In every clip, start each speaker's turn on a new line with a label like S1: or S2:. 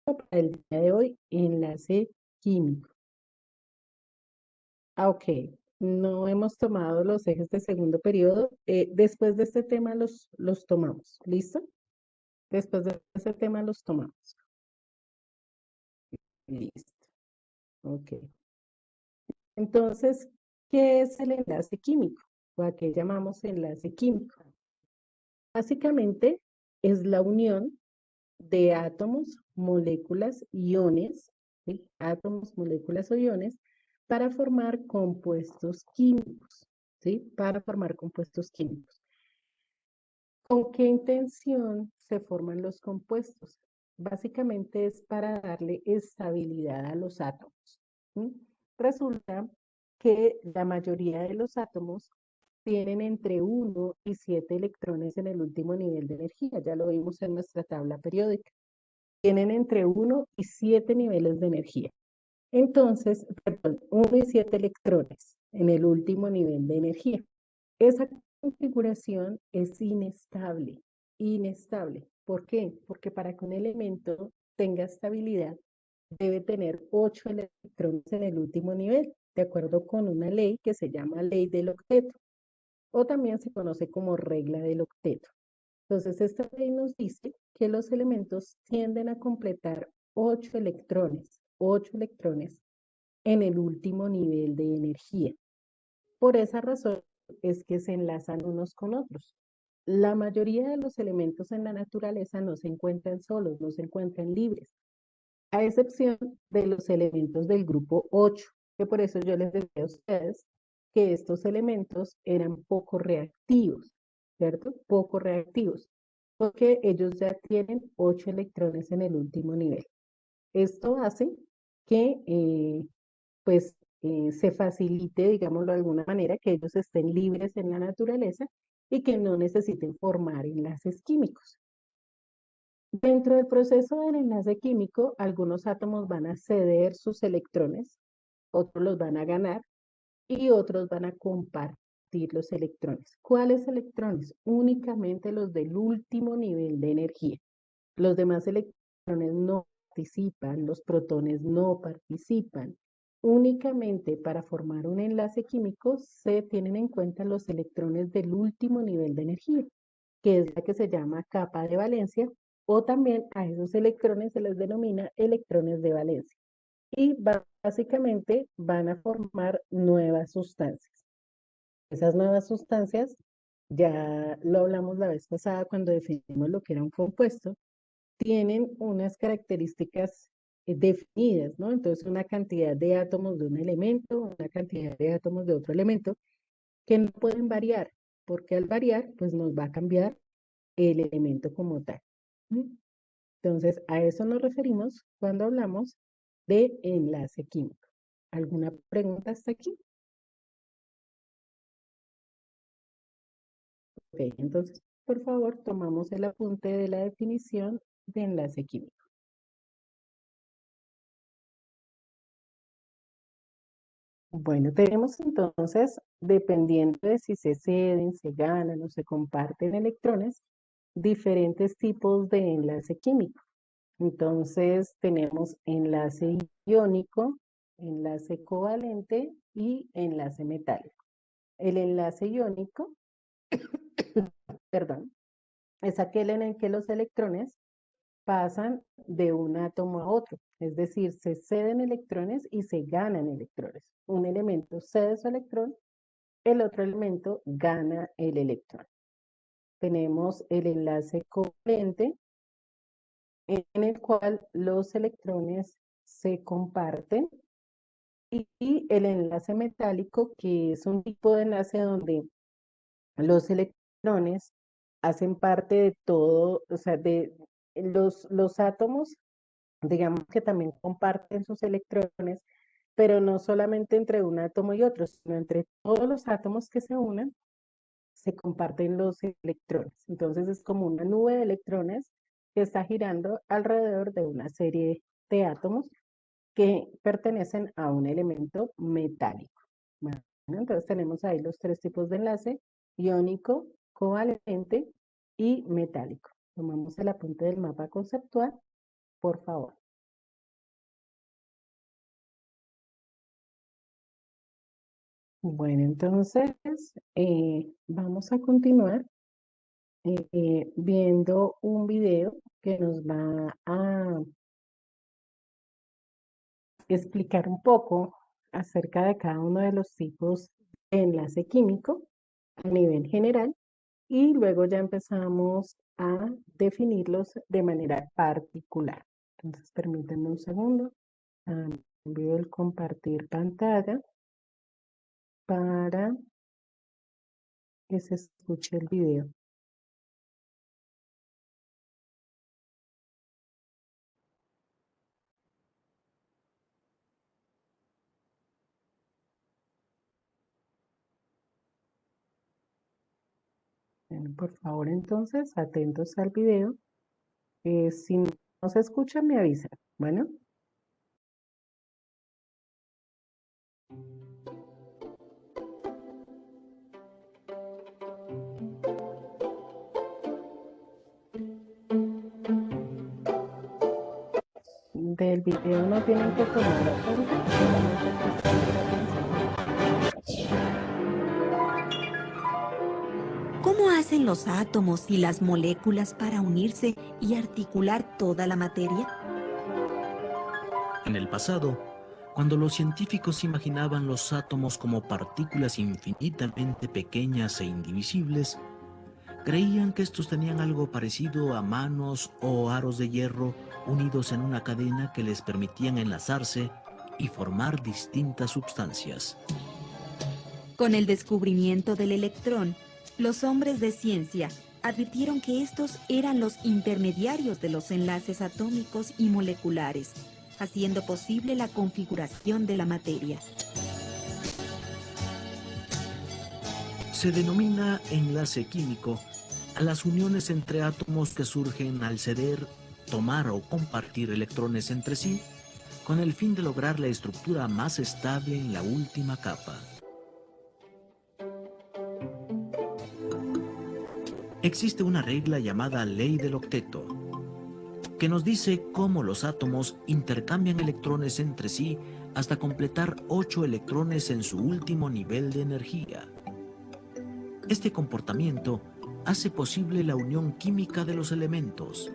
S1: para el día de hoy, enlace químico. Ok, no hemos tomado los ejes de segundo periodo. Después de este tema los tomamos. ¿Listo? Después de este tema los tomamos. Listo. Ok. Entonces, ¿qué es el enlace químico? ¿O a qué llamamos enlace químico? Básicamente es la unión de átomos, moléculas, iones, ¿sí? Átomos, moléculas o iones, para formar compuestos químicos, ¿sí? Para formar compuestos químicos. ¿Con qué intención se forman los compuestos? Básicamente es para darle estabilidad a los átomos. ¿Sí? Resulta que la mayoría de los átomos tienen entre 1 y 7 electrones en el último nivel de energía. Ya lo vimos en nuestra tabla periódica. Tienen entre 1 y 7 niveles de energía. Entonces, perdón, 1 y 7 electrones en el último nivel de energía. Esa configuración es inestable, inestable. ¿Por qué? Porque para que un elemento tenga estabilidad, debe tener 8 electrones en el último nivel, de acuerdo con una ley que se llama ley del octeto, o también se conoce como regla del octeto. Entonces, esta ley nos dice que los elementos tienden a completar 8 electrones en el último nivel de energía. Por esa razón es que se enlazan unos con otros. La mayoría de los elementos en la naturaleza no se encuentran solos, no se encuentran libres, a excepción de los elementos del grupo 8, que por eso yo les decía a ustedes que estos elementos eran poco reactivos, ¿cierto? Poco reactivos, porque ellos ya tienen 8 electrones en el último nivel. Esto hace que pues se facilite, digámoslo de alguna manera, que ellos estén libres en la naturaleza y que no necesiten formar enlaces químicos. Dentro del proceso del enlace químico, algunos átomos van a ceder sus electrones, otros los van a ganar y otros van a compartir los electrones. ¿Cuáles electrones? Únicamente los del último nivel de energía. Los demás electrones no participan, los protones no participan. Únicamente para formar un enlace químico se tienen en cuenta los electrones del último nivel de energía, que es la que se llama capa de valencia, o también a esos electrones se les denomina electrones de valencia. Y básicamente van a formar nuevas sustancias. Esas nuevas sustancias, ya lo hablamos la vez pasada cuando definimos lo que era un compuesto, tienen unas características definidas, ¿no? Entonces, una cantidad de átomos de un elemento, una cantidad de átomos de otro elemento, que no pueden variar, porque al variar, pues nos va a cambiar el elemento como tal. ¿Sí? Entonces, a eso nos referimos cuando hablamos de enlace químico. ¿Alguna pregunta hasta aquí? Ok, entonces, por favor, tomamos el apunte de la definición de enlace químico. Bueno, tenemos entonces, dependiendo de si se ceden, se ganan o se comparten electrones, diferentes tipos de enlace químico. Entonces, tenemos enlace iónico, enlace covalente y enlace metálico. El enlace iónico, perdón, es aquel en el que los electrones pasan de un átomo a otro, es decir, se ceden electrones y se ganan electrones. Un elemento cede su electrón, el otro elemento gana el electrón. Tenemos el enlace covalente, en el cual los electrones se comparten, y el enlace metálico, que es un tipo de enlace donde los electrones hacen parte de todo, o sea, de los átomos, digamos que también comparten sus electrones, pero no solamente entre un átomo y otro, sino entre todos los átomos que se unan, se comparten los electrones. Entonces es como una nube de electrones que está girando alrededor de una serie de átomos que pertenecen a un elemento metálico. Bueno, entonces tenemos ahí los tres tipos de enlace: iónico, covalente y metálico. Tomamos el apunte del mapa conceptual, por favor. Bueno, entonces vamos a continuar viendo un video que nos va a explicar un poco acerca de cada uno de los tipos de enlace químico a nivel general y luego ya empezamos a definirlos de manera particular. Entonces, permítanme un segundo. Envío el compartir pantalla para que se escuche el video. Bueno, por favor, entonces, atentos al video. Si no se escucha, me avisan. Bueno, del video no tienen que tomar apuntes, solamente prestar atención.
S2: ¿Cómo hacen los átomos y las moléculas para unirse y articular toda la materia?
S3: En el pasado, cuando los científicos imaginaban los átomos como partículas infinitamente pequeñas e indivisibles, creían que estos tenían algo parecido a manos o aros de hierro unidos en una cadena que les permitían enlazarse y formar distintas sustancias.
S2: Con el descubrimiento del electrón, los hombres de ciencia advirtieron que estos eran los intermediarios de los enlaces atómicos y moleculares, haciendo posible la configuración de la materia.
S3: Se denomina enlace químico a las uniones entre átomos que surgen al ceder, tomar o compartir electrones entre sí, con el fin de lograr la estructura más estable en la última capa. Existe una regla llamada ley del octeto, que nos dice cómo los átomos intercambian electrones entre sí hasta completar 8 electrones en su último nivel de energía. Este comportamiento hace posible la unión química de los elementos.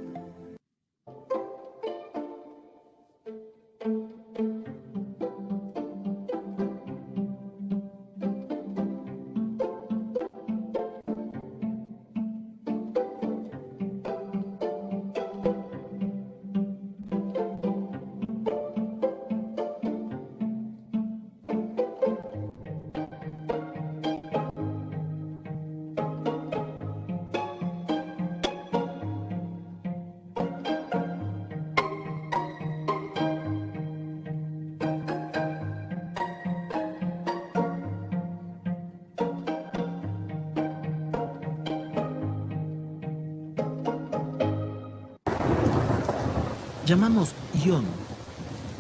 S3: Llamamos ion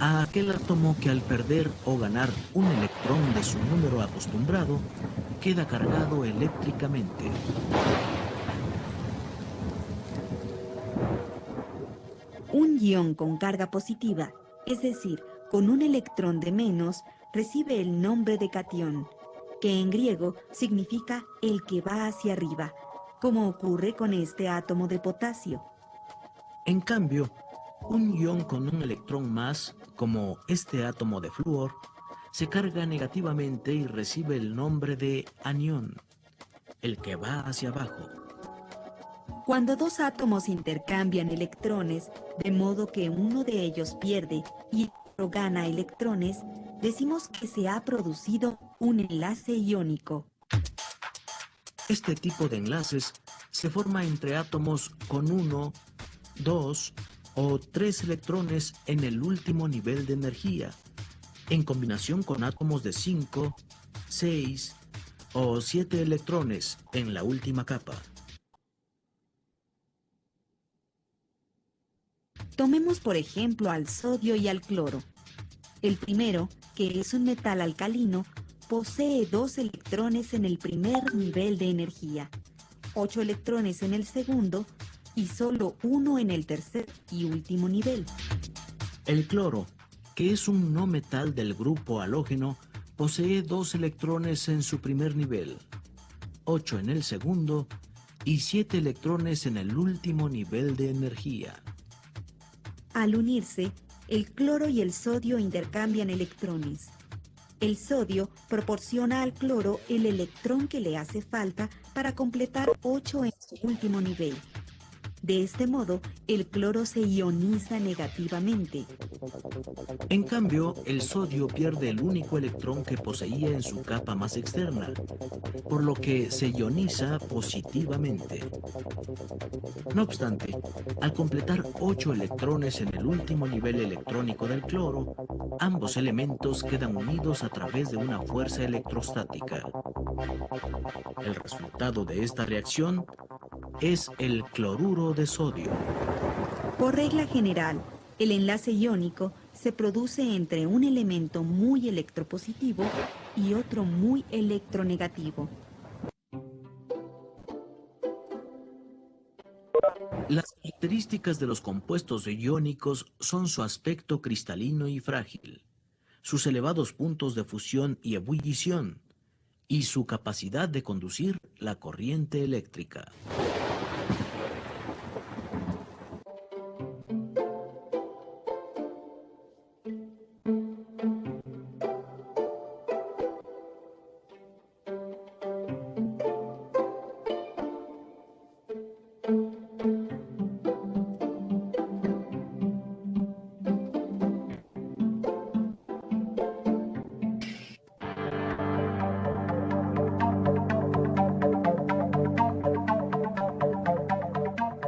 S3: a aquel átomo que al perder o ganar un electrón de su número acostumbrado, queda cargado eléctricamente.
S2: Un ion con carga positiva, es decir, con un electrón de menos, recibe el nombre de catión, que en griego significa el que va hacia arriba, como ocurre con este átomo de potasio.
S3: En cambio, un ion con un electrón más, como este átomo de flúor, se carga negativamente y recibe el nombre de anión, el que va hacia abajo.
S2: Cuando dos átomos intercambian electrones, de modo que uno de ellos pierde y el otro gana electrones, decimos que se ha producido un enlace iónico.
S3: Este tipo de enlaces se forma entre átomos con 1, 2 o 3 electrones en el último nivel de energía, en combinación con átomos de 5, 6 o 7 electrones en la última capa.
S2: Tomemos por ejemplo al sodio y al cloro. El primero, que es un metal alcalino, posee 2 electrones en el primer nivel de energía, 8 electrones en el segundo y solo 1 en el tercer y último nivel.
S3: El cloro, que es un no metal del grupo halógeno, posee 2 electrones en su primer nivel, 8 en el segundo y 7 electrones en el último nivel de energía.
S2: Al unirse, el cloro y el sodio intercambian electrones. El sodio proporciona al cloro el electrón que le hace falta para completar 8 en su último nivel. De este modo, el cloro se ioniza negativamente.
S3: En cambio, el sodio pierde el único electrón que poseía en su capa más externa, por lo que se ioniza positivamente. No obstante, al completar 8 electrones en el último nivel electrónico del cloro, ambos elementos quedan unidos a través de una fuerza electrostática. El resultado de esta reacción es el cloruro de sodio.
S2: Por regla general, el enlace iónico se produce entre un elemento muy electropositivo y otro muy electronegativo.
S3: Las características de los compuestos iónicos son su aspecto cristalino y frágil, sus elevados puntos de fusión y ebullición, y su capacidad de conducir la corriente eléctrica.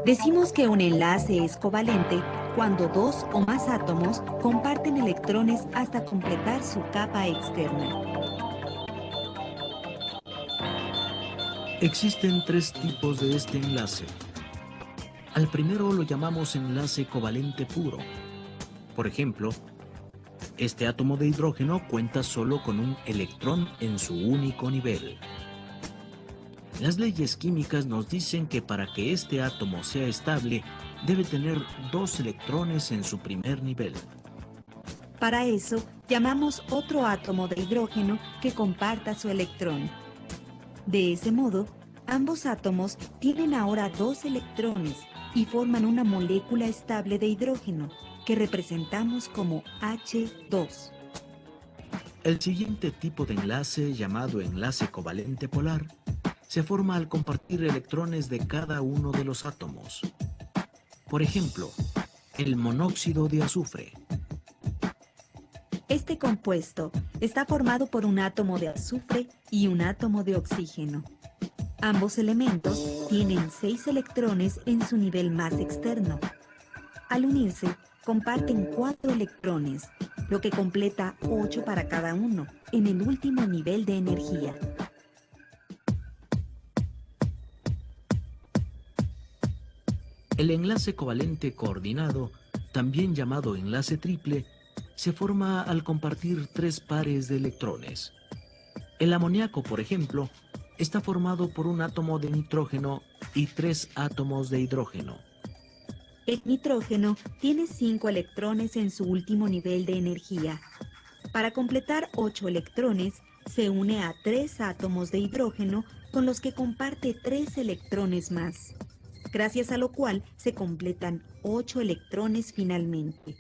S2: Decimos que un enlace es covalente cuando dos o más átomos comparten electrones hasta completar su capa externa.
S3: Existen 3 tipos de este enlace. Al primero lo llamamos enlace covalente puro. Por ejemplo, este átomo de hidrógeno cuenta solo con un electrón en su único nivel. Las leyes químicas nos dicen que para que este átomo sea estable, debe tener 2 electrones en su primer nivel.
S2: Para eso, llamamos otro átomo de hidrógeno que comparta su electrón. De ese modo, ambos átomos tienen ahora 2 electrones y forman una molécula estable de hidrógeno, que representamos como H2.
S3: El siguiente tipo de enlace, llamado enlace covalente polar, se forma al compartir electrones de cada uno de los átomos. Por ejemplo, el monóxido de azufre.
S2: Este compuesto está formado por un átomo de azufre y un átomo de oxígeno. Ambos elementos tienen 6 electrones en su nivel más externo. Al unirse, comparten 4 electrones, lo que completa 8 para cada uno, en el último nivel de energía.
S3: El enlace covalente coordinado, también llamado enlace triple, se forma al compartir 3 pares de electrones. El amoníaco, por ejemplo, está formado por un átomo de nitrógeno y 3 átomos de hidrógeno.
S2: El nitrógeno tiene 5 electrones en su último nivel de energía. Para completar 8 electrones, se une a 3 átomos de hidrógeno con los que comparte 3 electrones más, gracias a lo cual se completan 8 electrones finalmente.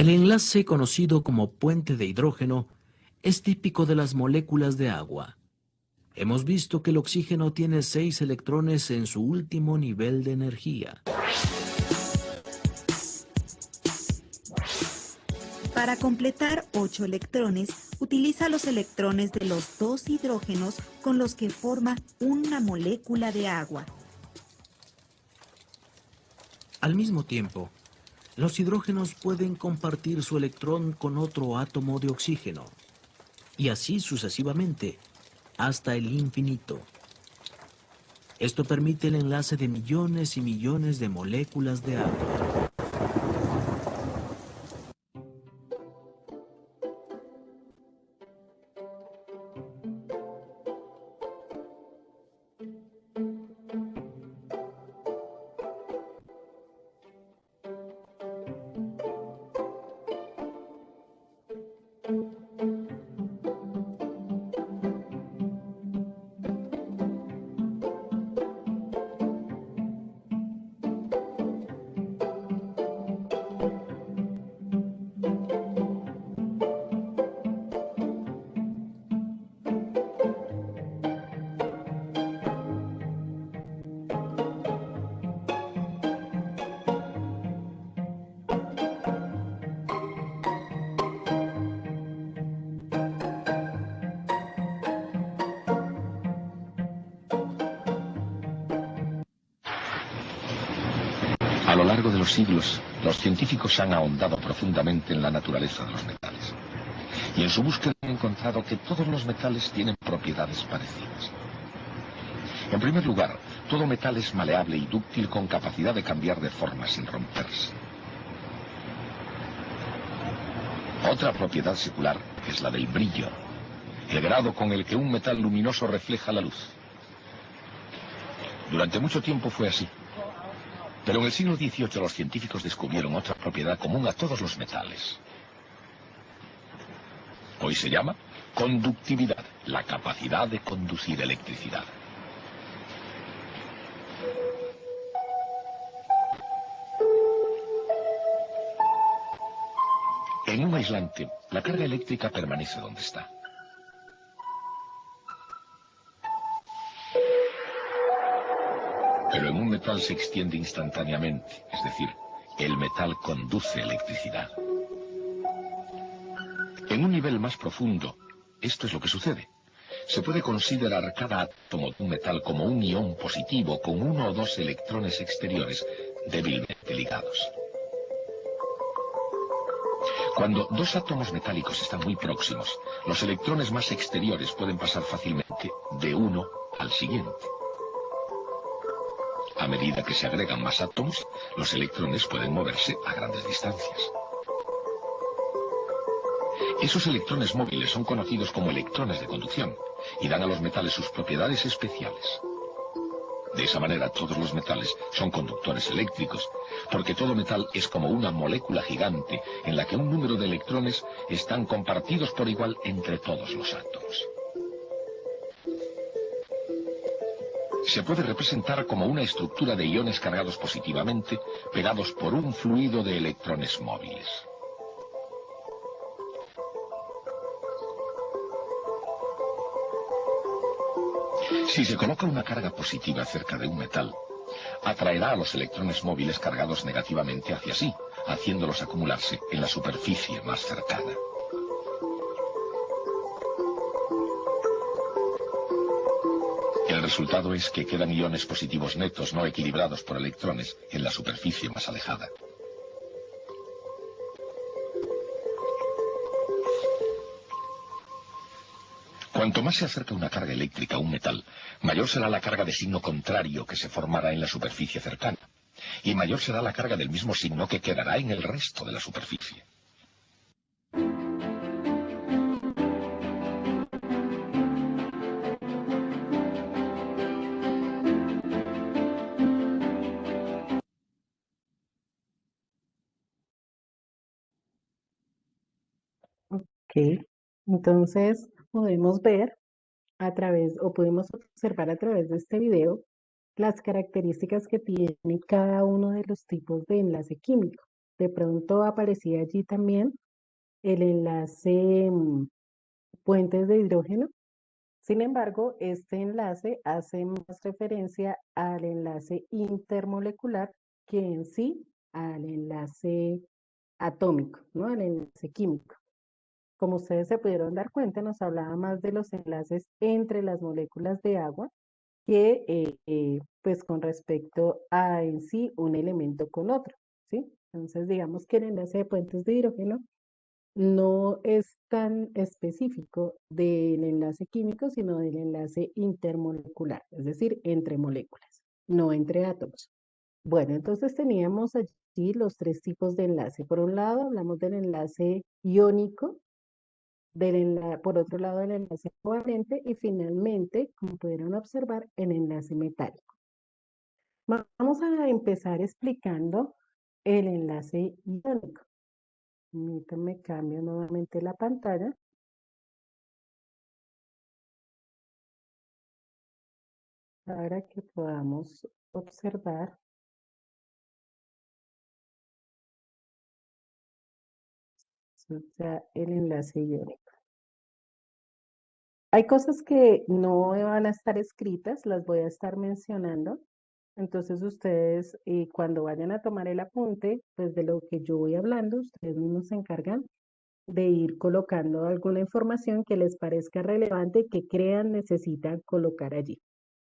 S3: El enlace conocido como puente de hidrógeno es típico de las moléculas de agua. Hemos visto que el oxígeno tiene 6 electrones en su último nivel de energía.
S2: Para completar 8 electrones, utiliza los electrones de los 2 hidrógenos con los que forma una molécula de agua.
S3: Al mismo tiempo, los hidrógenos pueden compartir su electrón con otro átomo de oxígeno, y así sucesivamente, hasta el infinito. Esto permite el enlace de millones y millones de moléculas de agua.
S4: A lo largo de los siglos, los científicos han ahondado profundamente en la naturaleza de los metales. Y en su búsqueda han encontrado que todos los metales tienen propiedades parecidas. En primer lugar, todo metal es maleable y dúctil con capacidad de cambiar de forma sin romperse. Otra propiedad secular es la del brillo, el grado con el que un metal luminoso refleja la luz. Durante mucho tiempo fue así. Pero en el siglo XVIII los científicos descubrieron otra propiedad común a todos los metales. Hoy se llama conductividad, la capacidad de conducir electricidad. En un aislante, la carga eléctrica permanece donde está. Pero en un metal se extiende instantáneamente, es decir, el metal conduce electricidad. En un nivel más profundo, esto es lo que sucede. Se puede considerar cada átomo de un metal como un ion positivo con uno o dos electrones exteriores débilmente ligados. Cuando dos átomos metálicos están muy próximos, los electrones más exteriores pueden pasar fácilmente de uno al siguiente. A medida que se agregan más átomos, los electrones pueden moverse a grandes distancias. Esos electrones móviles son conocidos como electrones de conducción y dan a los metales sus propiedades especiales. De esa manera, todos los metales son conductores eléctricos, porque todo metal es como una molécula gigante en la que un número de electrones están compartidos por igual entre todos los átomos. Se puede representar como una estructura de iones cargados positivamente, pegados por un fluido de electrones móviles. Si se coloca una carga positiva cerca de un metal, atraerá a los electrones móviles cargados negativamente hacia sí, haciéndolos acumularse en la superficie más cercana. El resultado es que quedan iones positivos netos no equilibrados por electrones en la superficie más alejada. Cuanto más se acerca una carga eléctrica a un metal, mayor será la carga de signo contrario que se formará en la superficie cercana, y mayor será la carga del mismo signo que quedará en el resto de la superficie.
S1: Ok, entonces podemos ver a través, o podemos observar a través de este video, las características que tiene cada uno de los tipos de enlace químico. De pronto aparecía allí también el enlace puentes de hidrógeno. Sin embargo, este enlace hace más referencia al enlace intermolecular que en sí al enlace atómico, ¿no? Al enlace químico. Como ustedes se pudieron dar cuenta, nos hablaba más de los enlaces entre las moléculas de agua que pues con respecto a en sí un elemento con otro, ¿sí? Entonces digamos que el enlace de puentes de hidrógeno no es tan específico del enlace químico, sino del enlace intermolecular, es decir, entre moléculas, no entre átomos. Bueno, entonces teníamos allí los tres tipos de enlace. Por un lado, hablamos del enlace iónico, por otro lado, el enlace covalente y finalmente, como pudieron observar, el enlace metálico. Vamos a empezar explicando el enlace iónico. Permítanme cambio nuevamente la pantalla para que podamos observar ya el enlace iónico. Hay cosas que no van a estar escritas, las voy a estar mencionando. Entonces ustedes cuando vayan a tomar el apunte, pues de lo que yo voy hablando, ustedes mismos se encargan de ir colocando alguna información que les parezca relevante, que crean necesitan colocar allí.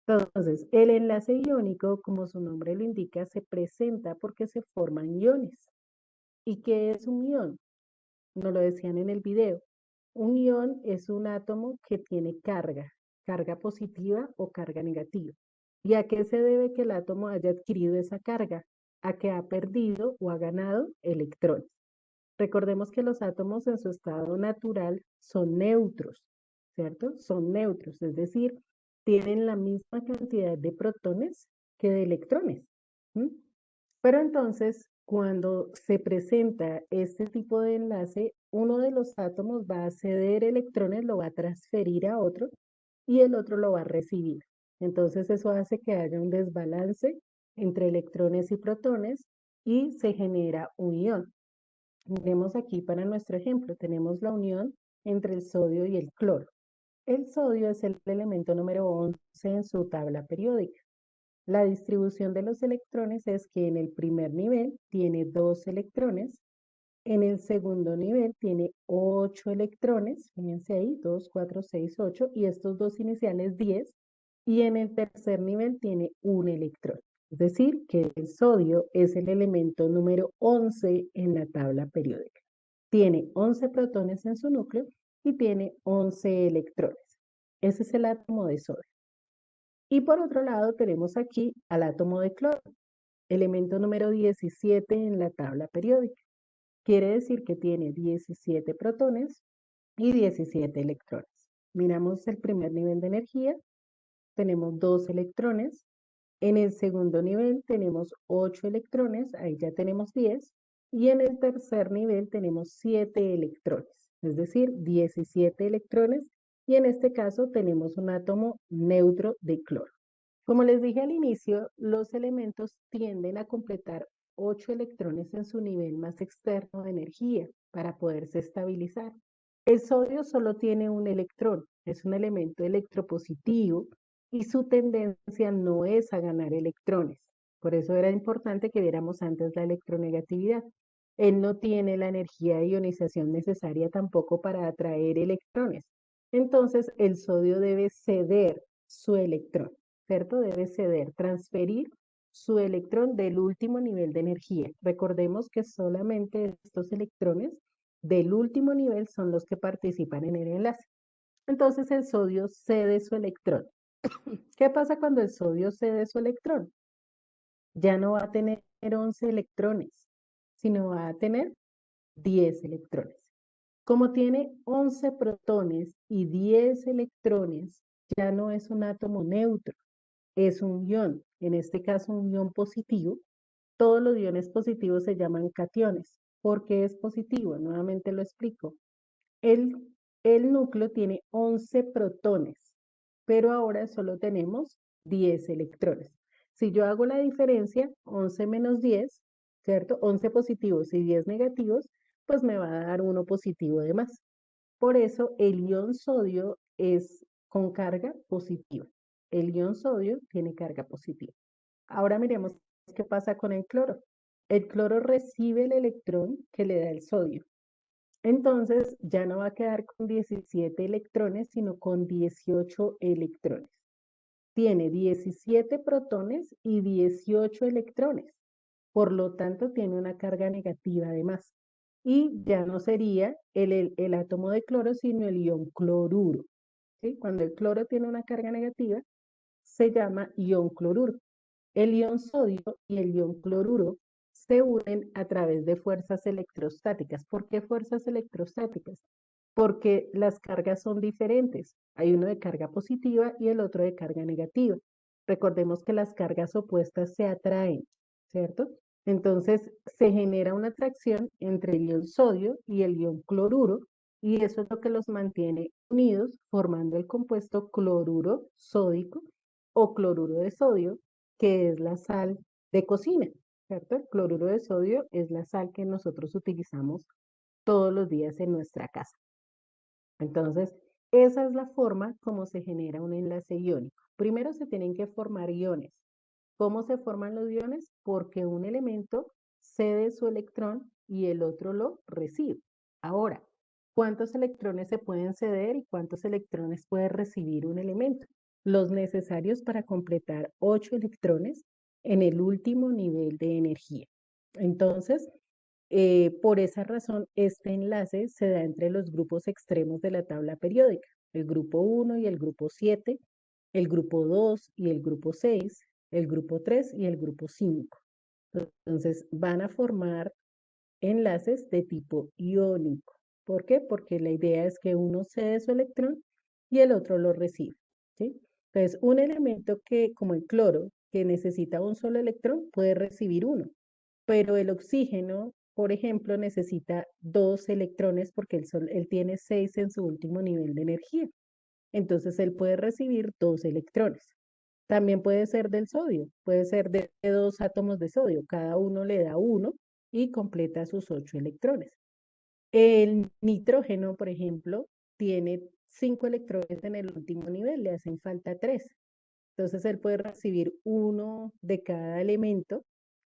S1: Entonces, el enlace iónico, como su nombre lo indica, se presenta porque se forman iones. ¿Y qué es un ion? Nos lo decían en el video. Un ion es un átomo que tiene carga positiva o carga negativa. ¿Y a qué se debe que el átomo haya adquirido esa carga? A que ha perdido o ha ganado electrones. Recordemos que los átomos en su estado natural son neutros, ¿cierto? Son neutros, es decir, tienen la misma cantidad de protones que de electrones. ¿Mm? Pero entonces, cuando se presenta este tipo de enlace, uno de los átomos va a ceder electrones, lo va a transferir a otro y el otro lo va a recibir. Entonces, eso hace que haya un desbalance entre electrones y protones y se genera un ion. Miremos aquí para nuestro ejemplo, tenemos la unión entre el sodio y el cloro. El sodio es el elemento número 11 en su tabla periódica. La distribución de los electrones es que en el primer nivel tiene 2 electrones, en el segundo nivel tiene 8 electrones, fíjense ahí, 2, 4, 6, 8, y estos dos iniciales 10, y en el tercer nivel tiene un electrón. Es decir, que el sodio es el elemento número 11 en la tabla periódica. Tiene 11 protones en su núcleo y tiene 11 electrones. Ese es el átomo de sodio. Y por otro lado tenemos aquí al átomo de cloro, elemento número 17 en la tabla periódica. Quiere decir que tiene 17 protones y 17 electrones. Miramos el primer nivel de energía, tenemos 2 electrones. En el segundo nivel tenemos 8 electrones, ahí ya tenemos 10. Y en el tercer nivel tenemos 7 electrones, es decir, 17 electrones. Y en este caso tenemos un átomo neutro de cloro. Como les dije al inicio, los elementos tienden a completar 8 electrones en su nivel más externo de energía para poderse estabilizar. El sodio solo tiene un electrón, es un elemento electropositivo y su tendencia no es a ganar electrones. Por eso era importante que viéramos antes la electronegatividad. Él no tiene la energía de ionización necesaria tampoco para atraer electrones. Entonces, el sodio debe ceder su electrón, ¿cierto? Debe ceder, transferir su electrón del último nivel de energía. Recordemos que solamente estos electrones del último nivel son los que participan en el enlace. Entonces el sodio cede su electrón. ¿Qué pasa cuando el sodio cede su electrón? Ya no va a tener 11 electrones, sino va a tener 10 electrones. Como tiene 11 protones y 10 electrones, ya no es un átomo neutro, es un ion, en este caso un ion positivo. Todos los iones positivos se llaman cationes. ¿Por qué es positivo? Nuevamente lo explico. El, el núcleo tiene 11 protones, pero ahora solo tenemos 10 electrones. Si yo hago la diferencia, 11 menos 10, ¿cierto? 11 positivos y 10 negativos, pues me va a dar uno positivo de más. Por eso el ion sodio es con carga positiva. El ion sodio tiene carga positiva. Ahora miremos qué pasa con el cloro. El cloro recibe el electrón que le da el sodio. Entonces ya no va a quedar con 17 electrones, sino con 18 electrones. Tiene 17 protones y 18 electrones. Por lo tanto, tiene una carga negativa además. Y ya no sería el átomo de cloro, sino el ion cloruro. ¿Sí? Cuando el cloro tiene una carga negativa, se llama ion cloruro. El ion sodio y el ion cloruro se unen a través de fuerzas electrostáticas. ¿Por qué fuerzas electrostáticas? Porque las cargas son diferentes. Hay uno de carga positiva y el otro de carga negativa. Recordemos que las cargas opuestas se atraen, ¿cierto? Entonces se genera una atracción entre el ion sodio y el ion cloruro y eso es lo que los mantiene unidos formando el compuesto cloruro sódico o cloruro de sodio, que es la sal de cocina, ¿cierto? El cloruro de sodio es la sal que nosotros utilizamos todos los días en nuestra casa. Entonces, esa es la forma como se genera un enlace iónico. Primero se tienen que formar iones. ¿Cómo se forman los iones? Porque un elemento cede su electrón y el otro lo recibe. Ahora, ¿cuántos electrones se pueden ceder y cuántos electrones puede recibir un elemento? Los necesarios para completar 8 electrones en el último nivel de energía. Entonces, por esa razón, este enlace se da entre los grupos extremos de la tabla periódica, el grupo 1 y el grupo 7, el grupo 2 y el grupo 6, el grupo 3 y el grupo 5. Entonces, van a formar enlaces de tipo iónico. ¿Por qué? Porque la idea es que uno cede su electrón y el otro lo recibe, ¿sí? Entonces, un elemento que, como el cloro, que necesita un solo electrón, puede recibir uno, pero el oxígeno, por ejemplo, necesita 2 electrones porque él tiene 6 en su último nivel de energía. Entonces, él puede recibir 2 electrones. También puede ser del sodio, puede ser de 2 átomos de sodio, cada uno le da uno y completa sus 8 electrones. El nitrógeno, por ejemplo, tiene 5 electrones en el último nivel, le hacen falta 3. Entonces él puede recibir uno de cada elemento,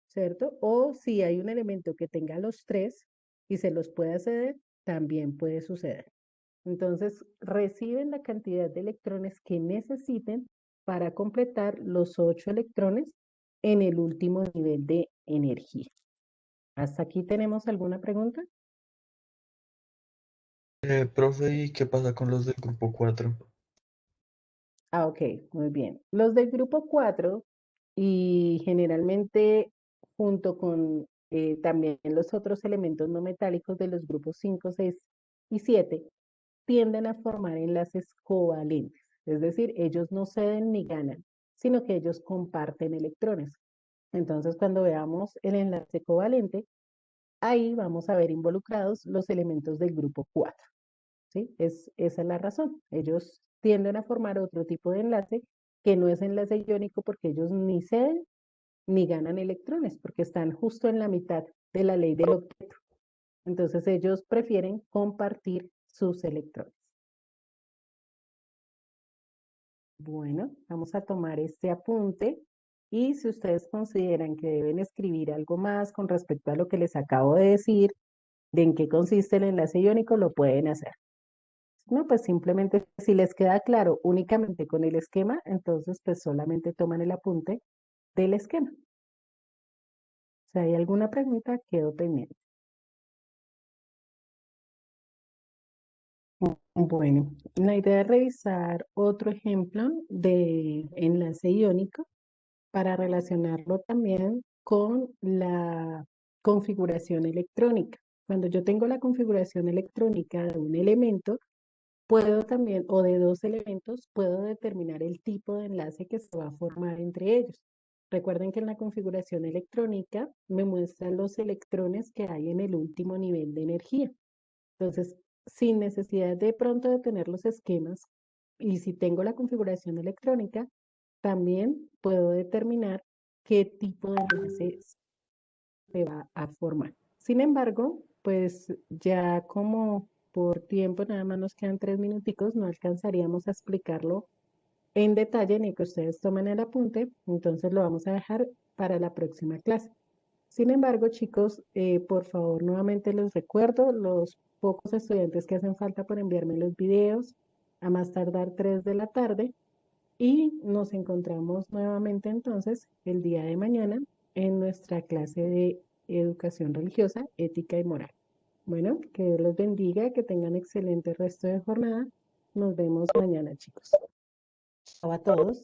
S1: ¿cierto? O si hay un elemento que tenga los 3 y se los pueda ceder, también puede suceder. Entonces reciben la cantidad de electrones que necesiten para completar los 8 electrones en el último nivel de energía. ¿Hasta aquí tenemos alguna pregunta?
S5: Profe, ¿y qué pasa con los del grupo 4?
S1: Ah, ok, muy bien. Los del grupo 4 y generalmente junto con también los otros elementos no metálicos de los grupos 5, 6 y 7 tienden a formar enlaces covalentes. Es decir, ellos no ceden ni ganan, sino que ellos comparten electrones. Entonces, cuando veamos el enlace covalente, ahí vamos a ver involucrados los elementos del grupo 4. ¿Sí? Esa es la razón. Ellos tienden a formar otro tipo de enlace que no es enlace iónico porque ellos ni ceden ni ganan electrones, porque están justo en la mitad de la ley del octeto. Entonces ellos prefieren compartir sus electrones. Bueno, vamos a tomar este apunte y si ustedes consideran que deben escribir algo más con respecto a lo que les acabo de decir, de en qué consiste el enlace iónico, lo pueden hacer. No, pues simplemente si les queda claro únicamente con el esquema, entonces pues solamente toman el apunte del esquema. Si hay alguna pregunta, quedo pendiente. Bueno, la idea es revisar otro ejemplo de enlace iónico para relacionarlo también con la configuración electrónica. Cuando yo tengo la configuración electrónica de un elemento, puedo también, o de 2 elementos, puedo determinar el tipo de enlace que se va a formar entre ellos. Recuerden que en la configuración electrónica me muestra los electrones que hay en el último nivel de energía. Entonces, sin necesidad de pronto de tener los esquemas, y si tengo la configuración electrónica, también puedo determinar qué tipo de enlace se va a formar. Sin embargo, pues ya como por tiempo nada más nos quedan 3 minuticos, no alcanzaríamos a explicarlo en detalle ni que ustedes tomen el apunte, entonces lo vamos a dejar para la próxima clase. Sin embargo, chicos, por favor, nuevamente les recuerdo, los pocos estudiantes que hacen falta por enviarme los videos a más tardar 3 de la tarde y nos encontramos nuevamente entonces el día de mañana en nuestra clase de educación religiosa, ética y moral. Bueno, que Dios los bendiga, que tengan excelente resto de jornada. Nos vemos mañana, chicos. Chao a todos.